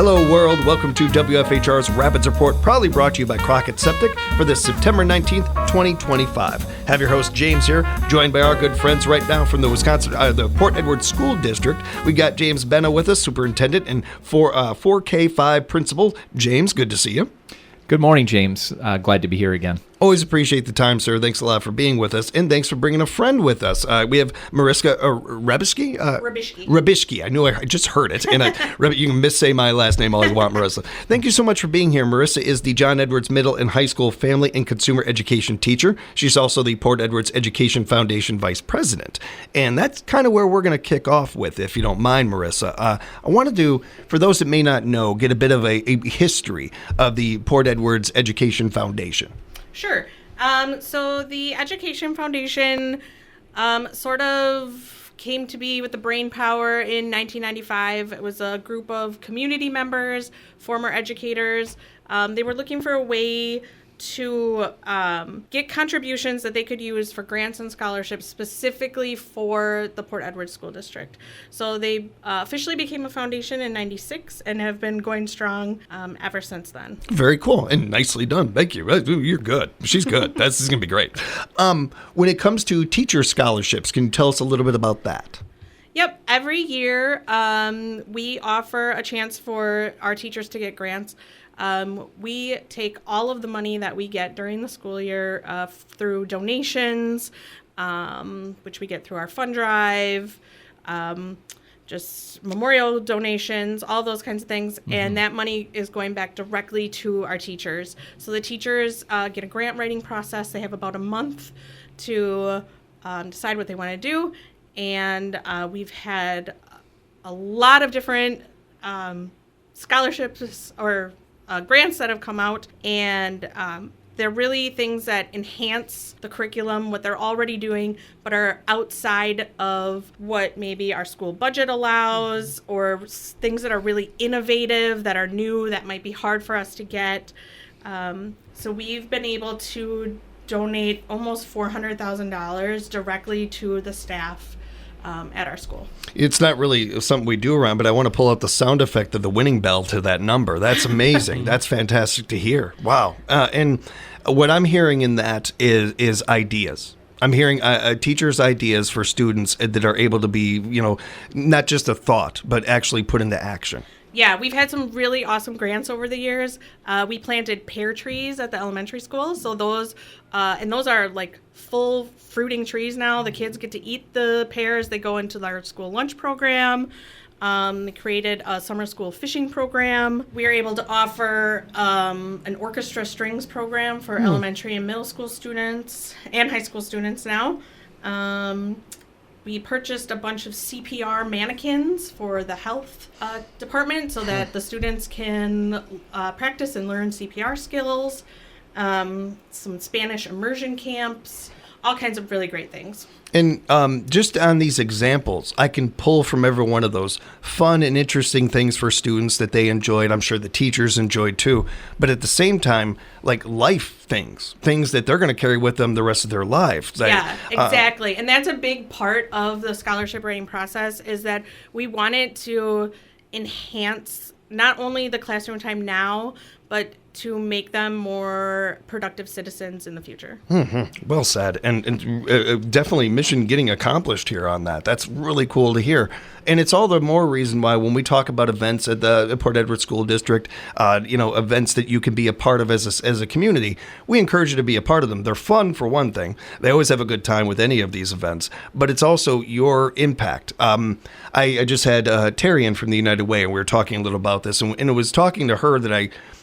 Hello, world. Welcome to WFHR's Rapids Report, proudly brought to you by Crockett Septic for this September 19th, 2025. Have your host, James, here, joined by our good friends right now from the the Port Edwards School District. We got James Benna with us, superintendent, and 4K5 principal. James, good to see you. Good morning, James. Glad to be here again. Always appreciate the time, sir. Thanks a lot for being with us, and thanks for bringing a friend with us. We have Mariska Rebishki? Rebishki. I knew I just heard it, and you can missay my last name all you want, Marissa. Thank you so much for being here. Marissa is the John Edwards Middle and High School Family and Consumer Education teacher. She's also the Port Edwards Education Foundation vice president, and that's kind of where we're going to kick off with, if you don't mind, Marissa. I want to do, for those that may not know, get a bit of a history of the Port Edwards Education Foundation. Sure. So the Education Foundation sort of came to be with the brain power in 1995. It was a group of community members, former educators. They were looking for a way to get contributions that they could use for grants and scholarships specifically for the Port Edwards School District. So they officially became a foundation in 96 and have been going strong ever since then. Very cool and nicely done. Thank you. You're good. She's good. This is going to be great. When it comes to teacher scholarships, can you tell us a little bit about that? Yep. Every year we offer a chance for our teachers to get grants. We take all of the money that we get during the school year through donations, which we get through our fund drive, just memorial donations, all those kinds of things. Mm-hmm. And that money is going back directly to our teachers. So the teachers get a grant writing process. They have about a month to decide what they want to do. And we've had a lot of different scholarships or grants that have come out, and they're really things that enhance the curriculum, what they're already doing, but are outside of what maybe our school budget allows, or things that are really innovative, that are new, that might be hard for us to get. So we've been able to donate almost $400,000 directly to the staff at our school. It's not really something we do around, but I want to pull out the sound effect of the winning bell to that number. That's amazing. That's fantastic to hear. Wow. And what I'm hearing in that is ideas. I'm hearing teachers' ideas for students that are able to be, not just a thought, but actually put into action. Yeah, we've had some really awesome grants over the years. We planted pear trees at the elementary school. So those are like full fruiting trees now. The kids get to eat the pears. They go into our school lunch program. They created a summer school fishing program. We are able to offer an orchestra strings program for elementary and middle school students and high school students now. We purchased a bunch of CPR mannequins for the health department so that the students can practice and learn CPR skills, some Spanish immersion camps, all kinds of really great things. And just on these examples, I can pull from every one of those fun and interesting things for students that they enjoyed. I'm sure the teachers enjoyed too. But at the same time, like life things that they're going to carry with them the rest of their lives. Yeah, exactly. And that's a big part of the scholarship writing process, is that we wanted to enhance not only the classroom time now, but to make them more productive citizens in the future. Mm-hmm. Well said. And definitely mission getting accomplished here on that. That's really cool to hear. And it's all the more reason why when we talk about events at the Port Edwards School District, events that you can be a part of as a community, we encourage you to be a part of them. They're fun, for one thing. They always have a good time with any of these events, but it's also your impact. I just had Terry in from the United Way, and we were talking a little about this, and it was talking to her that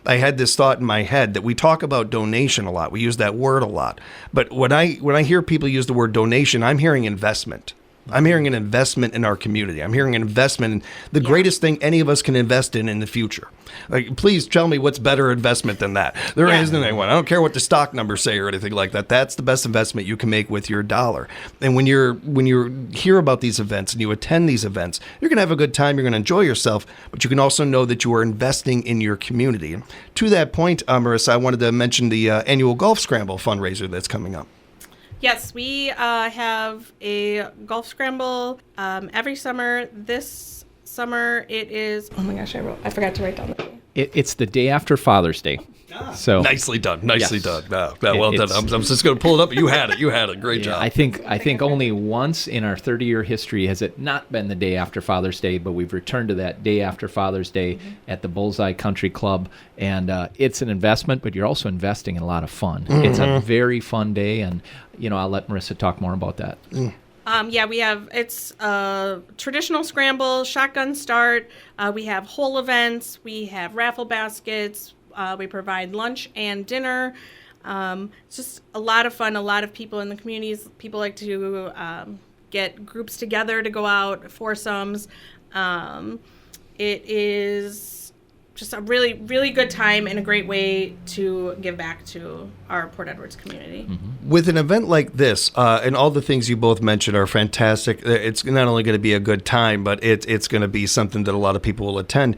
I had this thought in my head that we talk about donation a lot. We use that word a lot. But when I hear people use the word donation, I'm hearing investment. I'm hearing an investment in our community. I'm hearing an investment in the greatest thing any of us can invest in the future. Like, please tell me what's better investment than that. There isn't anyone. I don't care what the stock numbers say or anything like that. That's the best investment you can make with your dollar. And when you hear about these events and you attend these events, you're going to have a good time. You're going to enjoy yourself, but you can also know that you are investing in your community. And to that point, Marissa, I wanted to mention the annual Golf Scramble fundraiser that's coming up. Yes, we have a golf scramble every summer. This summer it is, oh my gosh, I forgot to write down the day. It's the day after Father's Day. So Nicely done. Nicely Yes. done. Well done. I'm just going to pull it up, but you had it. You had it. Great job. I think only once in our 30-year history has it not been the day after Father's Day, but we've returned to that day after Father's Day at the Bullseye Country Club, and it's an investment, but you're also investing in a lot of fun. It's a very fun day, and I'll let Marissa talk more about that. It's a traditional scramble, shotgun start. We have whole events. We have raffle baskets. We provide lunch and dinner. It's just a lot of fun. A lot of people in the communities. People like to get groups together to go out, foursomes. It is just a really, really good time and a great way to give back to our Port Edwards community. With an event like this, and all the things you both mentioned are fantastic. It's not only going to be a good time, but it's going to be something that a lot of people will attend.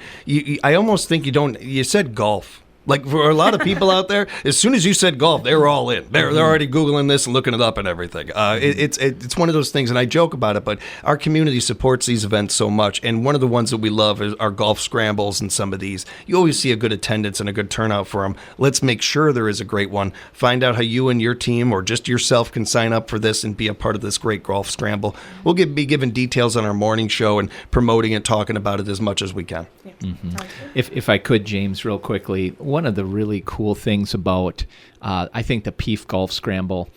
I almost think you said golf. Like for a lot of people out there, as soon as you said golf, they were all in. They're already Googling this and looking it up and everything. It's one of those things, and I joke about it, but our community supports these events so much. And one of the ones that we love is our golf scrambles and some of these. You always see a good attendance and a good turnout for them. Let's make sure there is a great one. Find out how you and your team or just yourself can sign up for this and be a part of this great golf scramble. We'll be giving details on our morning show and promoting it, talking about it as much as we can. Yeah. Sounds good. If I could, James, real quickly, one of the really cool things about, I think, the PEEF Golf Scramble,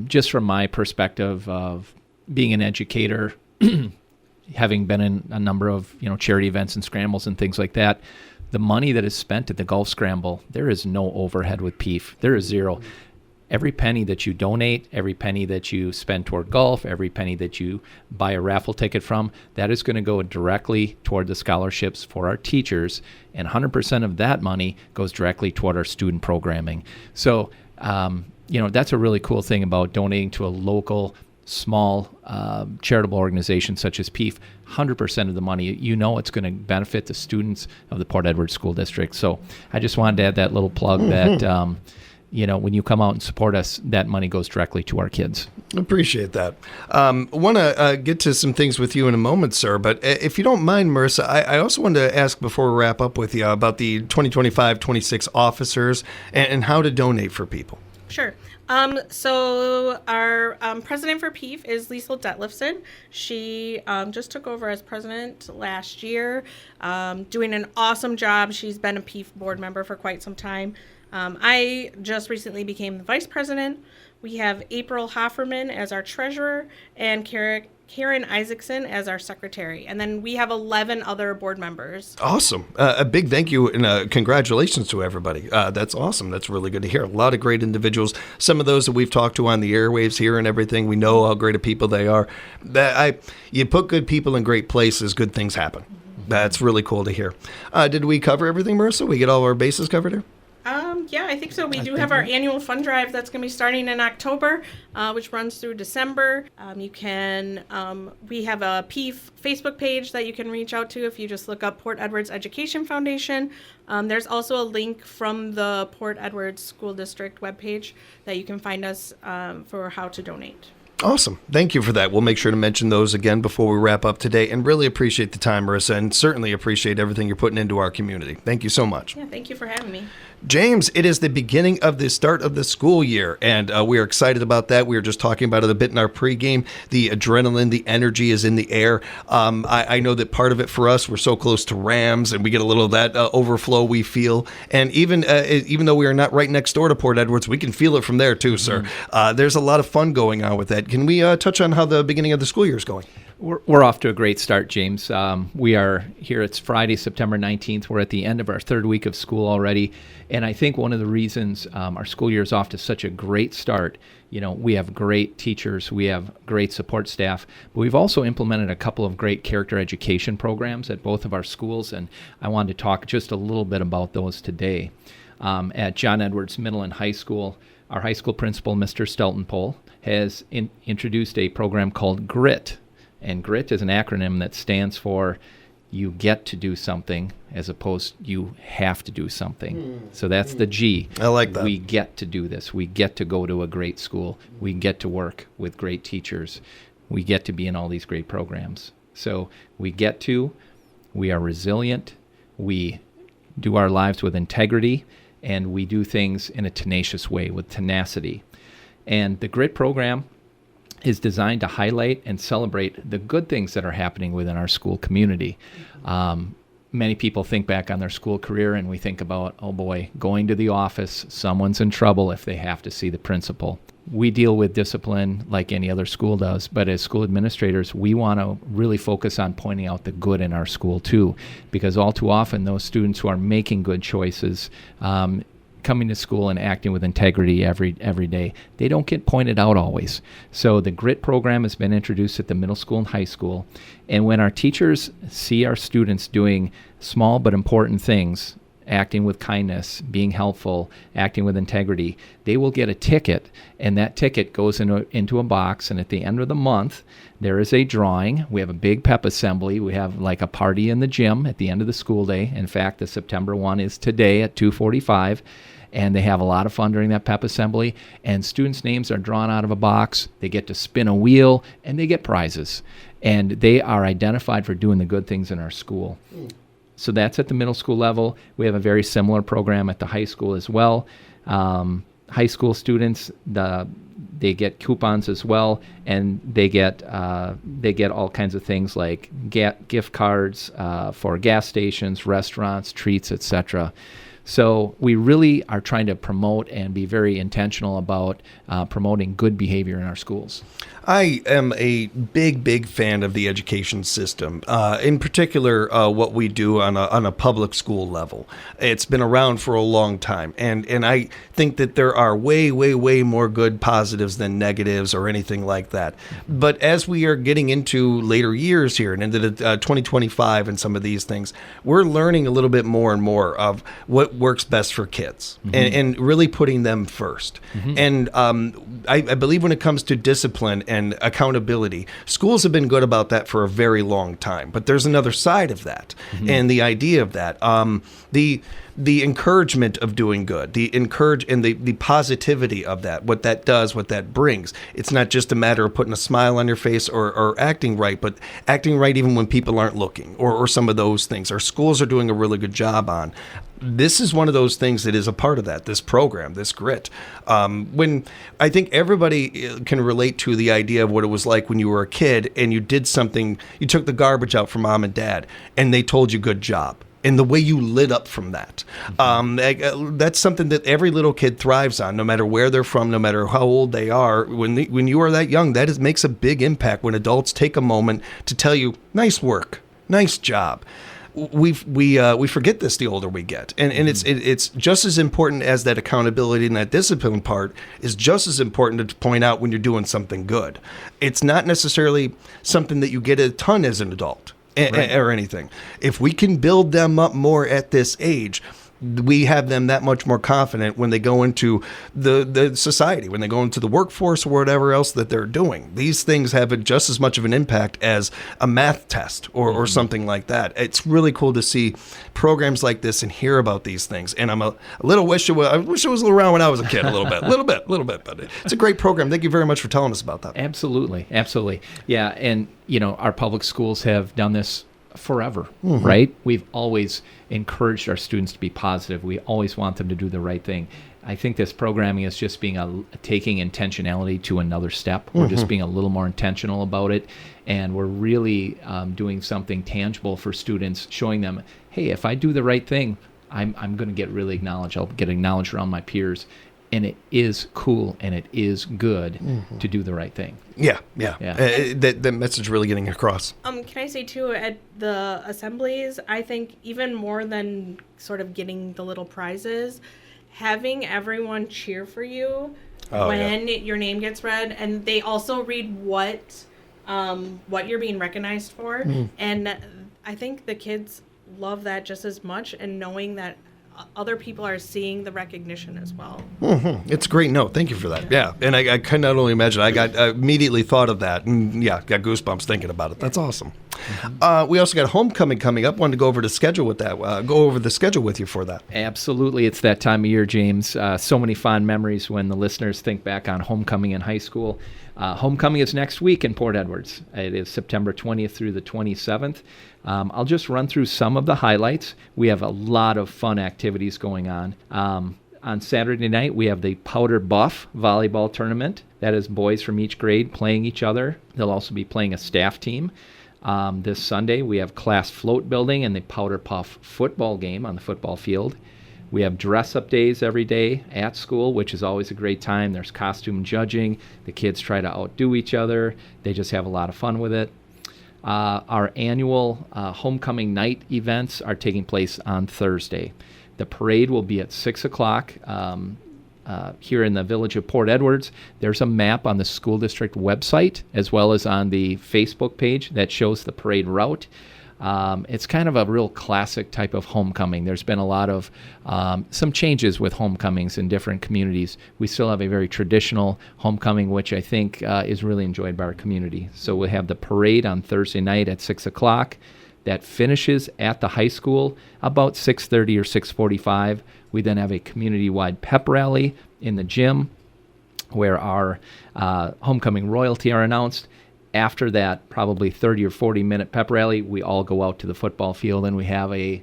just from my perspective of being an educator, having been in a number of charity events and scrambles and things like that, the money that is spent at the Golf Scramble, there is no overhead with PEEF. There is zero. Every penny that you donate, every penny that you spend toward golf, every penny that you buy a raffle ticket from, that is going to go directly toward the scholarships for our teachers, and 100% of that money goes directly toward our student programming. So, that's a really cool thing about donating to a local, small charitable organization such as PEEF. 100% of the money, it's going to benefit the students of the Port Edwards School District. So I just wanted to add that little plug that when you come out and support us, that money goes directly to our kids. Appreciate that. Want to get to some things with you in a moment, sir. But if you don't mind, Marissa, I also wanted to ask before we wrap up with you about the 2025-26 officers and how to donate for people. Sure. So our president for PEEF is Liesl Detlefson. She just took over as president last year, doing an awesome job. She's been a PEEF board member for quite some time. I just recently became the vice president. We have April Hofferman as our treasurer and Karen Isaacson as our secretary. And then we have 11 other board members. Awesome. A big thank you and congratulations to everybody. That's awesome. That's really good to hear. A lot of great individuals. Some of those that we've talked to on the airwaves here and everything. We know how great of people they are. You put good people in great places, good things happen. That's really cool to hear. Did we cover everything, Marissa? We get all our bases covered here? Yeah, I think so. We do have our annual fund drive that's going to be starting in October, which runs through December. We have a PEEF Facebook page that you can reach out to if you just look up Port Edwards Education Foundation. There's also a link from the Port Edwards School District webpage that you can find us for how to donate. Awesome. Thank you for that. We'll make sure to mention those again before we wrap up today, and really appreciate the time, Marissa, and certainly appreciate everything you're putting into our community. Thank you so much. Yeah, thank you for having me. James, it is the beginning of the start of the school year, and we are excited about that. We were just talking about it a bit in our pregame. The adrenaline, the energy is in the air. I know that part of it for us, we're so close to Rams, and we get a little of that overflow we feel. And even though we are not right next door to Port Edwards, we can feel it from there too, sir. There's a lot of fun going on with that. Can we touch on how the beginning of the school year is going? We're off to a great start, James. We are here. It's Friday, September 19th. We're at the end of our third week of school already. And I think one of the reasons our school year is off to such a great start, we have great teachers, we have great support staff, but we've also implemented a couple of great character education programs at both of our schools. And I wanted to talk just a little bit about those today. At John Edwards Middle and High School, our high school principal, Mr. Steltenpole, has introduced a program called GRIT. And GRIT is an acronym that stands for you get to do something as opposed you have to do something. So that's the G. I like that. We get to do this. We get to go to a great school. We get to work with great teachers. We get to be in all these great programs. So we get to, we are resilient, we do our lives with integrity, and we do things in a tenacious way with tenacity. And the GRIT program is designed to highlight and celebrate the good things that are happening within our school community. Many people think back on their school career and we think about, oh boy, going to the office, someone's in trouble if they have to see the principal. We deal with discipline like any other school does, but as school administrators, we want to really focus on pointing out the good in our school too, because all too often those students who are making good choices, coming to school and acting with integrity every day, they don't get pointed out always. So the GRIT program has been introduced at the middle school and high school, and when our teachers see our students doing small but important things, acting with kindness, being helpful, acting with integrity, they will get a ticket, and that ticket goes into a box, and at the end of the month, there is a drawing. We have a big pep assembly. We have like a party in the gym at the end of the school day. In fact, the September one is today at 2:45, and they have a lot of fun during that pep assembly, and students' names are drawn out of a box. They get to spin a wheel, and they get prizes, and they are identified for doing the good things in our school. So that's at the middle school level. We have a very similar program at the high school as well. High school students, they get coupons as well, and they get all kinds of things like gift cards for gas stations, restaurants, treats, etc. So we really are trying to promote and be very intentional about promoting good behavior in our schools. I am a big fan of the education system, in particular what we do on a public school level. It's been around for a long time, and I think that there are way more good positives than negatives or anything like that. But as we are getting into later years here and into the 2025 and some of these things, we're learning a little bit more and more of what works best for kids, and really putting them first. And I believe when it comes to discipline and accountability, schools have been good about that for a very long time. But there's another side of that, and the idea of that, the encouragement of doing good, the positivity of that, what that does, what that brings. It's not just a matter of putting a smile on your face or acting right, but acting right even when people aren't looking, or some of those things. Our schools are doing a really good job on. This is one of those things that is a part of that, this program, this GRIT. When I think everybody can relate to the idea of what it was like when you were a kid and you did something, you took the garbage out for mom and dad, and they told you good job. And the way you lit up from that. That's something that every little kid thrives on, no matter where they're from, no matter how old they are. When you are that young, that makes a big impact when adults take a moment to tell you, nice work, nice job. We forget this the older we get, and it's just as important as that accountability and that discipline part is just as important to point out when you're doing something good. It's not necessarily something that you get a ton as an adult. Or anything. If we can build them up more at this age, we have them that much more confident when they go into the society, when they go into the workforce or whatever else that they're doing. These things have just as much of an impact as a math test or something like that. It's really cool to see programs like this and hear about these things. And I wish it was around when I was a kid a little bit, but it's a great program. Thank you very much for telling us about that. Absolutely. Yeah, and our public schools have done this forever, right? We've always encouraged our students to be positive. We always want them to do the right thing. I think this programming is just taking intentionality to another step. We're just being a little more intentional about it, and we're really doing something tangible for students, showing them, hey, if I do the right thing, I'm going to get really acknowledged. I'll get acknowledged around my peers. And it is cool and it is good to do the right thing. Yeah. That message really getting across. Can I say too, at the assemblies, I think even more than sort of getting the little prizes, having everyone cheer for you when your name gets read, and they also read what you're being recognized for, and I think the kids love that just as much, and knowing that other people are seeing the recognition as well. It's a great note. Thank you for that. Yeah. And I can not only imagine, I immediately thought of that, and got goosebumps thinking about it. That's awesome. We also got homecoming coming up. Wanted to go over the schedule with that. Go over the schedule with you for that. Absolutely. It's that time of year, James. So many fond memories when the listeners think back on homecoming in high school. Homecoming is next week in Port Edwards. It is September 20th through the 27th. I'll just run through some of the highlights. We have a lot of fun activities going on. On Saturday night, we have the Powder Buff volleyball tournament. That is boys from each grade playing each other. They'll also be playing a staff team. This Sunday, we have class float building and the Powder Puff football game on the football field. We have dress-up days every day at school, which is always a great time. There's costume judging. The kids try to outdo each other. They just have a lot of fun with it. Our annual homecoming night events are taking place on Thursday. The parade will be at 6 o'clock here in the village of Port Edwards. There's a map on the school district website as well as on the Facebook page that shows the parade route. It's kind of a real classic type of homecoming. There's been a lot of some changes with homecomings in different communities. We still have a very traditional homecoming, which I think is really enjoyed by our community. So we'll have the parade on Thursday night at 6 o'clock. That finishes at the high school about 6:30 or 6:45. We then have a community-wide pep rally in the gym where our homecoming royalty are announced. After that, probably 30 or 40-minute pep rally, we all go out to the football field and we have a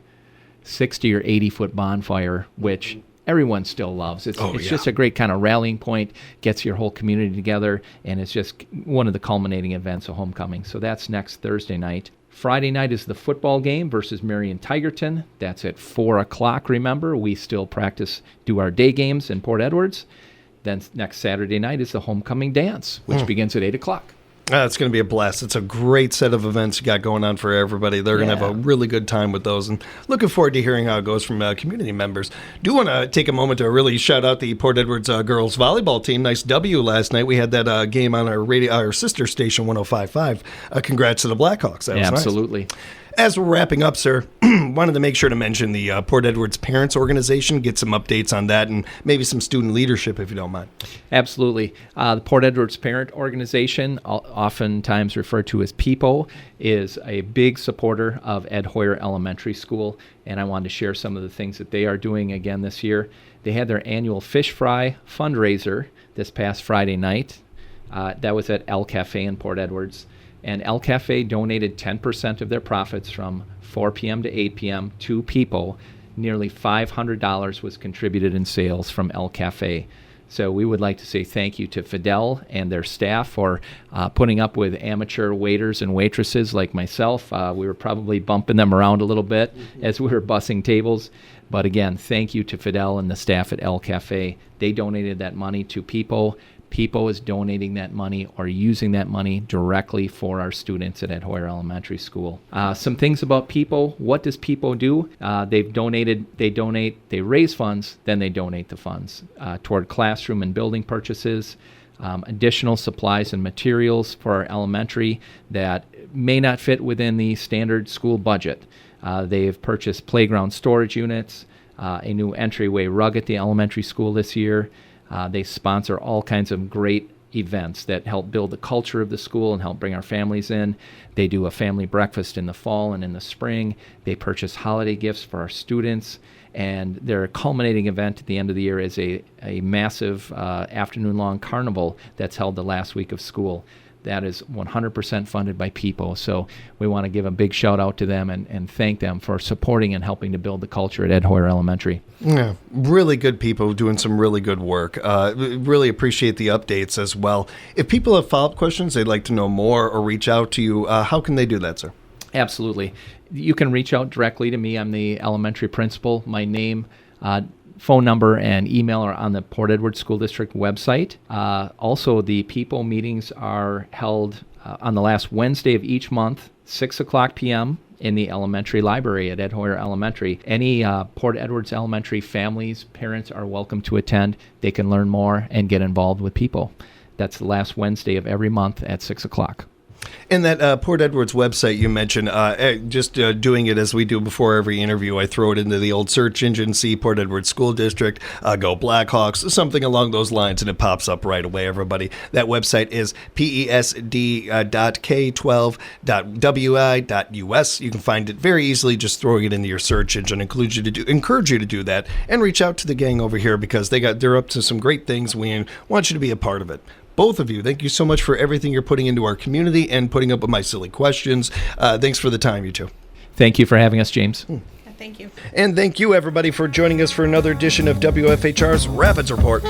60 or 80-foot bonfire, which everyone still loves. It's just a great kind of rallying point, gets your whole community together, and it's just one of the culminating events of homecoming. So that's next Thursday night. Friday night is the football game versus Marion Tigerton. That's at 4 o'clock, remember. We still do our day games in Port Edwards. Then next Saturday night is the homecoming dance, which begins at 8 o'clock. It's going to be a blast. It's a great set of events you got going on for everybody. They're going to have a really good time with those, and looking forward to hearing how it goes from community members. Do want to take a moment to really shout out the Port Edwards girls volleyball team. Nice W last night. We had that game on our sister station 105.5. Congrats to the Blackhawks. That was Absolutely. Nice. As we're wrapping up, sir, wanted to make sure to mention the Port Edwards Parents Organization, get some updates on that, and maybe some student leadership, if you don't mind. Absolutely. The Port Edwards Parent Organization, oftentimes referred to as PEPO, is a big supporter of Ed Hoyer Elementary School, and I wanted to share some of the things that they are doing again this year. They had their annual fish fry fundraiser this past Friday night. That was at El Cafe in Port Edwards. And El Cafe donated 10% of their profits from 4 p.m. to 8 p.m. to PEPO. Nearly $500 was contributed in sales from El Cafe. So we would like to say thank you to Fidel and their staff for putting up with amateur waiters and waitresses like myself. We were probably bumping them around a little bit as we were bussing tables. But again, thank you to Fidel and the staff at El Cafe. They donated that money to PEPO. PEPO is donating that money or using that money directly for our students at Ed Hoyer Elementary School. Some things about PEPO. What does PEPO do? They raise funds, then they donate the funds toward classroom and building purchases, additional supplies and materials for our elementary that may not fit within the standard school budget. They've purchased playground storage units, a new entryway rug at the elementary school this year. They sponsor all kinds of great events that help build the culture of the school and help bring our families in. They do a family breakfast in the fall and in the spring. They purchase holiday gifts for our students. And their culminating event at the end of the year is a massive afternoon-long carnival that's held the last week of school. That is 100% funded by PEPO. So we want to give a big shout out to them and thank them for supporting and helping to build the culture at Ed Hoyer Elementary. Yeah, really good people doing some really good work. Really appreciate the updates as well. If people have follow-up questions, they'd like to know more or reach out to you, how can they do that, sir? Absolutely. You can reach out directly to me. I'm the elementary principal. My name, phone number, and email are on the Port Edwards School District website. Also, the PEPO meetings are held on the last Wednesday of each month, 6 o'clock p.m. in the elementary library at Ed Hoyer Elementary. Any Port Edwards Elementary families, parents are welcome to attend. They can learn more and get involved with PEPO. That's the last Wednesday of every month at 6 o'clock. And that Port Edwards website you mentioned, just doing it as we do before every interview, I throw it into the old search engine, see Port Edwards School District, go Blackhawks, something along those lines, and it pops up right away, everybody. That website is pesd.k12.wi.us. You can find it very easily just throwing it into your search engine. Encourage you to do that, and reach out to the gang over here because they're up to some great things. We want you to be a part of it. Both of you, thank you so much for everything you're putting into our community and putting up with my silly questions. Thanks for the time, you two. Thank you for having us, James. Yeah, thank you. And thank you, everybody, for joining us for another edition of WFHR's Rapids Report.